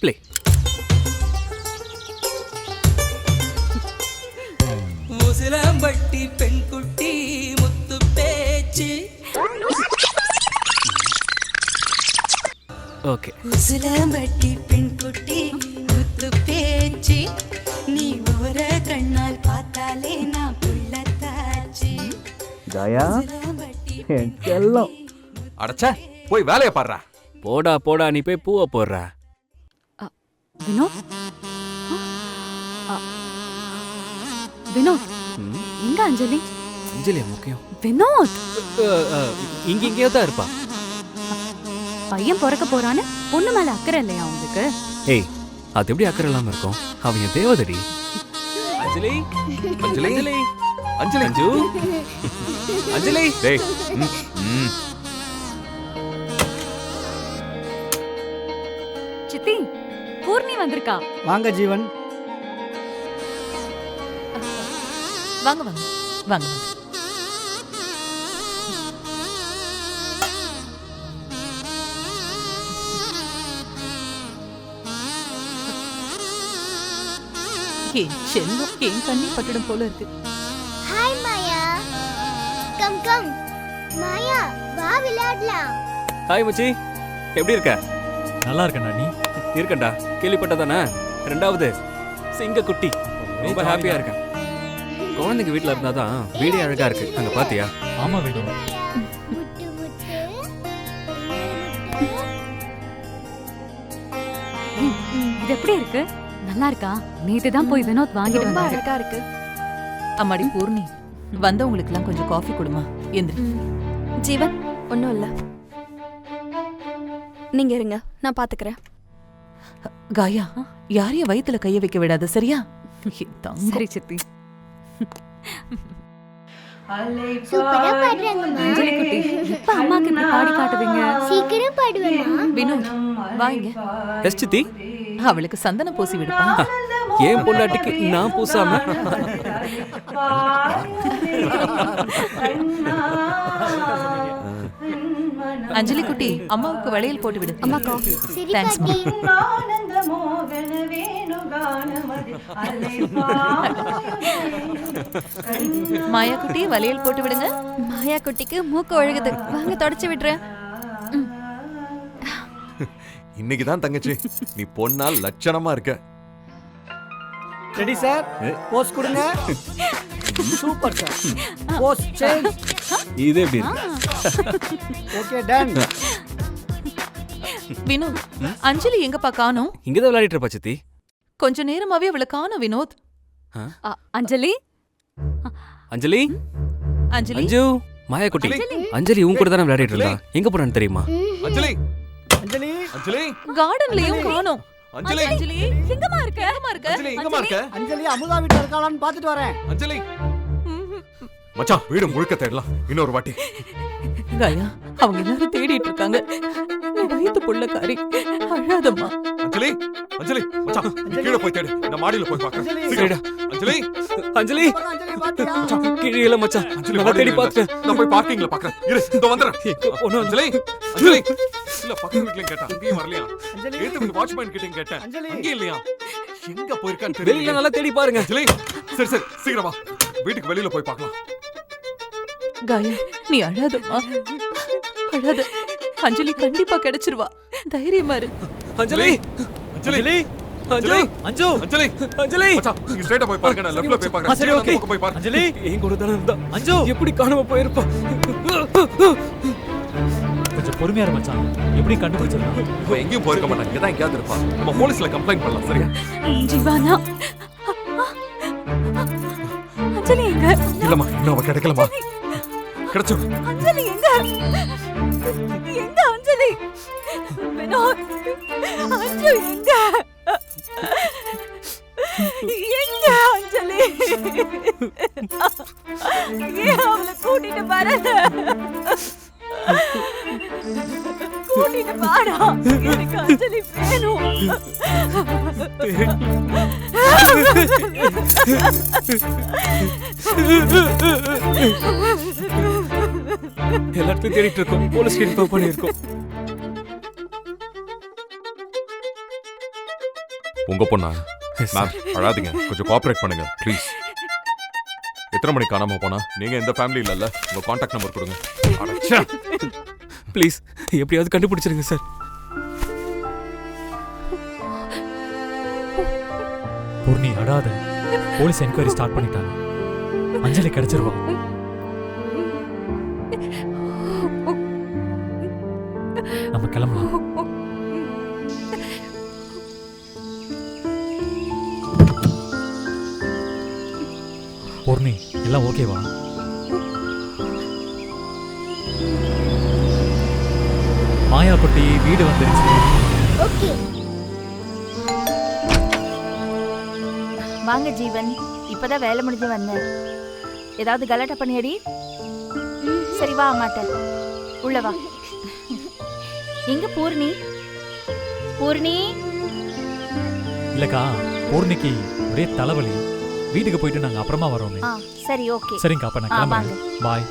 Play. Musilampatti பெண்குட்டி முத்து பேச்சு. Okay. Musilampatti பெண்குட்டி முத்து பேச்சு. நீ ஒரு கண்ணால் பார்த்தாலே நான் புள்ளத்தாச்சு. தயா என் செல்லம். அடச்சே, போய் வேலையை பாடுறா. போடா போடா, நீ போய் பூவை போடுற. வினோத், வினோத் எங்க அஞ்சலி? அஞ்சலியா முக்கியம்? வினோத் இங்கேயோ தான் இருப்பா. பையன் பிறக்க போறான்னு பொண்ணு மேல அக்கறை இல்லையா உங்களுக்கு? ஏய், அது எப்படி அக்கறை இல்லாம இருக்கும்? அவன் என் தேவதடி. அஞ்சலி அஞ்சலி அஞ்சலி அஞ்சலி அஞ்சு அஞ்சலி. டேய். சித்தி, பூர்ணி வந்திருக்கா. வாங்க ஜீவன். வாங்க வாங்க வாங்க. என் செல்லம் என் கண்ணி பட்டுடும் போல இருக்கு. ஹாய் மாயா. கம் கம் மாயா, வா விளையாடலாம். ஹாய் மச்சி, எப்படி இருக்க? நல்லா இருக்கேன்டா. நீ இருக்கண்டா, கேள்விப்பட்டதானே? ரெண்டாவது சிங்க குட்டி. ரொம்ப ஹாப்பியா இருக்கேன். குழந்தைங்க வீட்டில் இருந்தாதான் வீடே அழகா இருக்கு. அங்க பாத்தியா? ஆமா வேணும். முட்டு முட்டு இது எப்படி இருக்கு? நல்லா இருக்கா? நேத்து தான் போய் வினோத் வாங்கிட்டு ரொம்ப வந்தாரு. அழகா இருக்கு. அம்மாடி பூர்ணி, வந்தவங்களுக்கு எல்லாம் கொஞ்சம் காஃபி கொடுமா. எந்திரி. ஜீவன், ஒன்றும் இல்லை, நீங்க இருங்க, நான் பாத்துக்கிறேன். காயா, யாரையும் வயித்துல கைய வைக்க விடாது, சரியா? சரி சித்தி. சூப்பரா பாடுறாங்கம்மா. அஞ்சலி குட்டி, இப்ப அம்மாக்கு இப்படி பாடி காட்டுவீங்க? சீக்கிரம் பாடுவேம்மா. வினோத், வாங்க. எஸ் சித்தி. அவளுக்கு சந்தனம் பூசி விடுப்பா. ஏன் பொண்டாட்டிக்கு நான் பூசாம? அஞ்சலி குட்டி, அம்மாவுக்கு வளையல் போட்டு விடு. அம்மா காஃபி. சரி தேங்க்ஸ் பாட்டி. மாயா குட்டி, வளையல் போட்டு விடுங்க. மாயா குட்டிக்கு மூக்கு ஒழுகுது, வாங்க தொடச்சு விடுறேன். இன்னைக்குதான் தங்கச்சி நீ பொண்ணால் லட்சணமா இருக்க. ரெடி சார், போஸ் கொடுங்க. Super sir. Pose change. இது எப்படி இருக்கு? Okay done. வினோத், அஞ்சலி எங்கப்பா காணோம்? இங்கதான் விளையாடிட்டு இருப்பா சித்தி. கொஞ்ச நேரமாவே அவளை காணோம் வினோத். அஞ்சலி, அஞ்சலி அஞ்சலி, அஞ்சு, மாயா குட்டி. அஞ்சலி உன் கூட தானே விளையாடிட்டு இருந்தா. எங்க போறான்னு தெரியுமா? அஞ்சலி அஞ்சலி அஞ்சலி கார்டன்லயும் காணோம். அஞ்சலி அஞ்சலி எங்கம்மா இருக்க? எங்கம்மா இருக்க? அஞ்சலி எங்கம்மா இருக்க? அஞ்சலி அமுதா வீட்டுல இருக்காளான்னு பாத்துட்டு வரேன். அஞ்சலி மச்சான், வீடு முழுக்க தேடலாம் இன்னொரு வாட்டி. காயா, அவங்க எல்லாரும் தேடிட்டு இருக்காங்க. வயித்து புள்ளக்காரி, அழாதம்மா. அஞ்சலி அஞ்சலி மச்சான், கீழே போய் தேடு. நான் மாடியில போய் பார்க்கறேன். சீக்கிரம். அஞ்சலி அஞ்சலி அஞ்சலி பாத்தியா? கீழே இல்ல மச்சான். அஞ்சலி நல்லா தேடி மாடியில பார்த்துட்டேன். இல்ல. நான் போய் பார்க்கிங்ல பார்க்கறேன். இரு, இதோ வந்துறேன். ஒண்ணும் அஞ்சலி அஞ்சலி இல்ல, பக்கத்து வீட்லயும் கேட்டேன், அங்கேயும் வரலையா? அஞ்சலி. ஏத்து வீட்டு வாட்ச்மேன் கிட்டயும் கேட்டேன், அஞ்சலி. அங்கேயும் இல்லையா? எங்க போயிருக்கான்னு வெளியில தெரியல. நல்லா தேடி பாருங்க. அஞ்சலி சரி சரி, சீக்கிரம் வா, வீட்டுக்கு வெளியில போய் பார்க்கலாம். காயா, நீ அழாதம்மா, அழாத. அஞ்சலி கண்டிப்பா கிடைச்சிருவா, தைரியமா இரு. அஞ்சலி அஞ்சலி அஞ்சு அஞ்சு அஞ்சலி அஞ்சலி. மச்சான், நீங்க ஸ்ட்ரைட்டா போய் பாருங்க, நான் லெஃப்ட்ல போய் சரி, பார்க்கறேன். ஓகே. போய் பாருங்க. அஞ்சலி என் கூட தானே இருந்தா. அஞ்சு எப்படி காணாம போயிருப்பா? கொஞ்சம் பொறுமையா இரு மச்சான், எப்படி கண்டுபிடிச்சிடலாம். அவ எங்கேயும் போயிருக்க மாட்டான், இங்க தான் எங்கேயாவது இருப்பா. நம்ம போலீஸ்ல கம்ப்ளைண்ட் பண்ணலாம், சரியா? ஜீவானா, அஞ்சலி எங்க? இல்லம்மா, இன்னும் அவ கிடைக்கலமா. கிடைச்சிடும். அஞ்சலி எங்க? எங்க அஞ்சலி? வினோத், அஞ்சு எங்க? எங்க அஞ்சலி? ஏன் அவளை கூட்டிட்டு வரல? கூட்டிட்டு வாடா, எனக்கு அஞ்சலி வேணும். எல்லாத்தையும் தேடிட்டு இருக்கோம். போலீஸ் இன்ஃபார்ம் பண்ணியிருக்கோம். உங்க பொண்ணா? Yes, sir. மேம் அழாதீங்க, கொஞ்சம் கோஆபரேட் பண்ணுங்க ப்ளீஸ். எத்தனை மணிக்கு காணாம போனா? நீங்க எந்த ஃபேமிலி இல்லல்ல, உங்க கான்டாக்ட் நம்பர் கொடுங்க. அடச்சே. ப்ளீஸ் எப்படியாவது கண்டுபிடிச்சிருங்க சார். பூர்ணி அடாத. போலீஸ் என்கொயரி ஸ்டார்ட் பண்ணிட்டாங்க. அஞ்சலி கிடைச்சிருவா. நம்ம கிளம்பலாம். பூர்ணி எல்லாம் ஓகேவா? மாயா குட்டி வீடு வந்துருச்சு. ஓகே. வாங்க ஜீவன், இப்பதான் வேலை முடிஞ்சு வந்தேன். ஏதாவது கலாட்டா பண்ணியடி? சரி வா அம்மாட்ட. உள்ள வா. எங்க பூர்ணி? பூர்ணி இல்லக்கா, பூர்ணிக்கு ஒரே தலைவலி. வீட்டுக்கு போயிட்டு நாங்க அப்புறமா வரோமே. சரி ஓகே. சரிங்கக்கா, அப்ப நான் கிளம்புறேன். பாய்.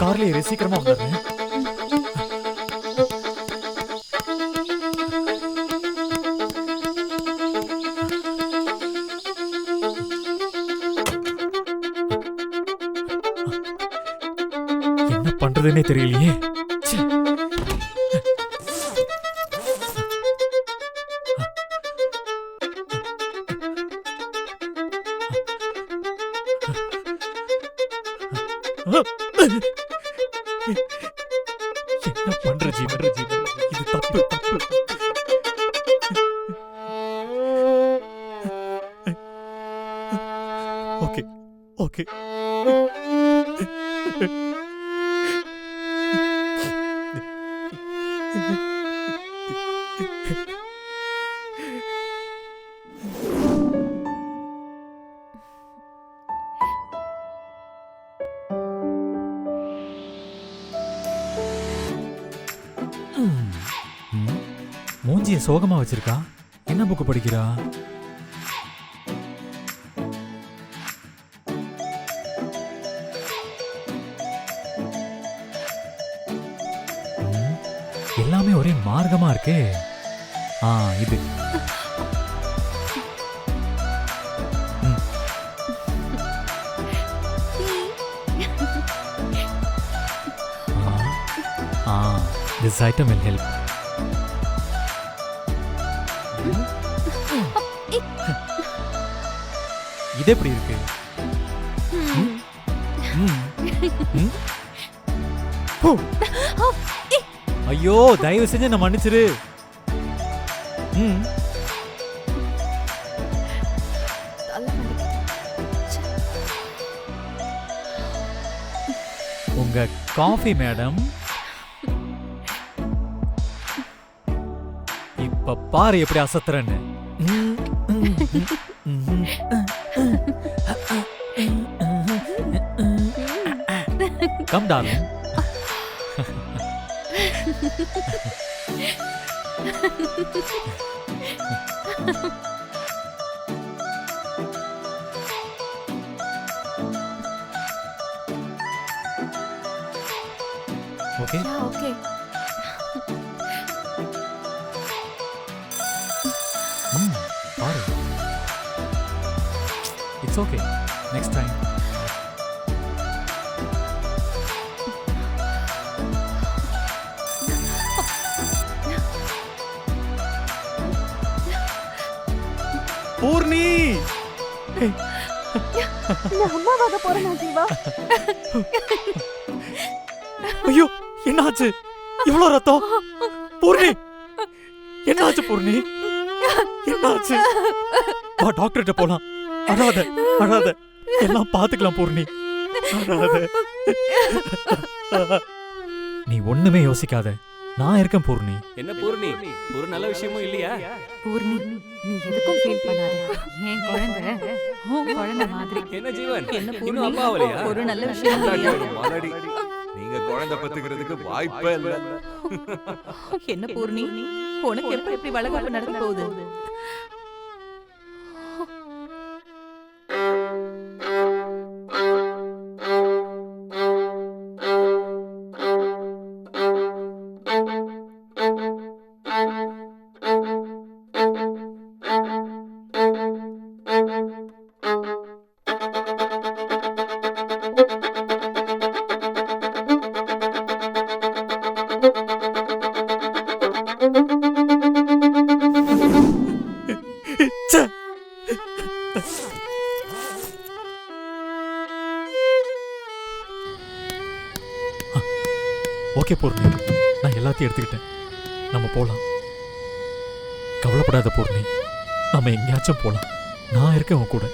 கார்ல ஏறி சீக்கிரமா வந்துடுறேன். என்ன பண்றதுன்னே தெரியலையே. ச்சே. என்ன பண்ற ஜீவன்? இது தப்பு. Okay okay. மூஞ்சிய சோகமா வச்சிருக்கா. என்ன புக்கு படிக்கிறா? எல்லாமே ஒரே மார்க்கமா இருக்கே. இது this item will help. இது எப்படி இருக்கு? ஐயோ, தயவு செஞ்சு நான் மன்னிச்சிரு. உங்க காஃபி மேடம். இப்ப பாரு எப்படி அசத்துறன்னு. Come darling. Okay? Yeah, okay. Paru. It's okay. Next time. Poorni, நான் அம்மாவாக போறேனா ஜீவா? ஐயோ, என்னாச்சு? இவ்வளவு ரத்தம்? பூர்ணி, என்னாச்சு பூர்ணி? என்னாச்சு? வா டாக்டர்கிட்ட போலாம். அழாத அழாத, எல்லாம் பாத்துக்கலாம் பூர்ணி, அழாத. நீ ஒண்ணுமே யோசிக்காத, நான் இருக்கேன் பூர்ணி. என்ன பூர்ணி, ஒரு நல்ல விஷயமும் இல்லையா? பூர்ணி, நீ எதுக்கும் ஃபீல் பண்ணாத. என் குழந்தை உன் குழந்தை மாதிரி. என்ன ஜீவன், என்ன இன்னும் அப்பா ஆகலையா? ஒரு நல்ல விஷயம் இல்லையா? மலடி, நீங்க குழந்தை பத்துக்கிறதுக்கு வாய்ப்பே இல்ல. என்ன பூர்ணி, உனக்கு எப்படி எப்படி வளகாப்பு நடக்க போகுது? ஓகே பூர்ணி, நான் எல்லாத்தையும் எடுத்துக்கிட்டேன். நம்ம போலாம். கவலைப்படாத பூர்ணி, நம்ம எங்கேயாச்சும் போலாம். நான் இருக்கேன் உன் கூட.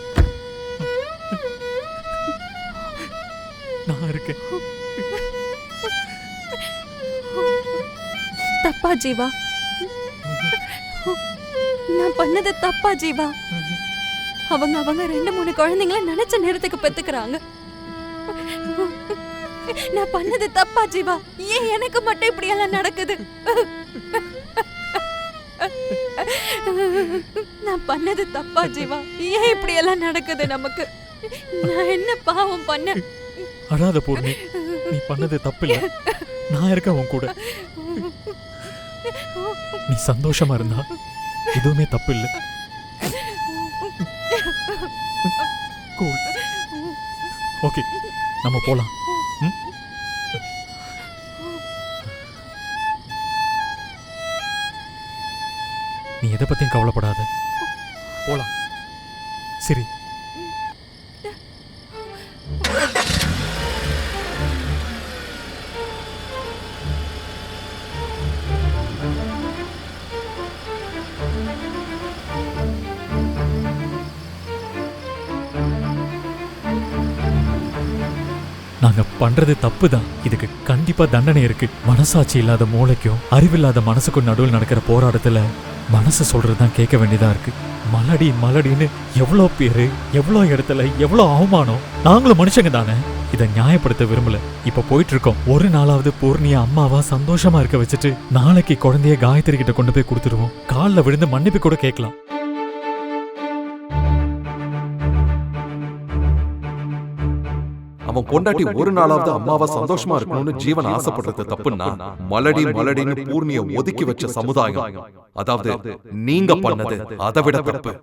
நான் இருக்கேன். தப்பா ஜீவா, நான் பண்ணது தப்பா ஜீவா? அவங்க 2-3 குழந்தைங்களை நினைச்ச நேரத்துக்கு பெத்துக்கிறாங்க. நான் பண்ணது தப்பா ஜீவா? ஏன் எனக்கு மட்டும் இப்படி எல்லாம் நடக்குது? நான் பண்ணது தப்பா ஜீவா? ஏன் இப்படி எல்லாம் நடக்குது நமக்கு? நான் என்ன பாவம் பண்ண? அழாத பூர்ணி, நீ பண்ணது தப்பில்ல. நான் இருக்கேன் உன் கூட. நீ சந்தோஷமா இருந்தா எதுவுமே தப்பு இல்லை. கூல். ஓகே, நம்ம போலாம். ம்? நீ எதை பத்தியும் கவலைப்படாத. போலாம். சரி. நாங்க பண்றது தப்பு தான். இதுக்கு கண்டிப்பா தண்டனை இருக்கு. மனசாட்சி இல்லாத மூளைக்கும் அறிவில்லாத மனசுக்கும் நடுவில் நடக்கிற போராட்டத்துல மனசு சொல்றதுதான் கேட்க வேண்டியதா இருக்கு. மலடி மலடின்னு எவ்வளோ பேரு, எவ்வளோ இடத்துல, எவ்வளோ அவமானம். நாங்களும் மனுஷங்க தானே. இதை நியாயப்படுத்த விரும்பல. இப்ப போயிட்டு இருக்கோம். ஒரு நாளாவது பூர்ணிய அம்மாவா சந்தோஷமா இருக்க வச்சுட்டு நாளைக்கு குழந்தைய காயத்ரி கிட்ட கொண்டு போய் கொடுத்துருவோம். காலில் விழுந்து மன்னிப்பு கூட கேட்கலாம். அவன் பொண்டாட்டி ஒரு நாளாவது அம்மாவா சந்தோஷமா இருக்கணும்னு ஜீவன் ஆசைப்படுறது தப்புன்னா, மலடி மலடின்னு பூர்ணிய ஒதுக்கி வச்ச சமுதாயம், அதாவது நீங்க பண்ணது அதை விட தப்பு.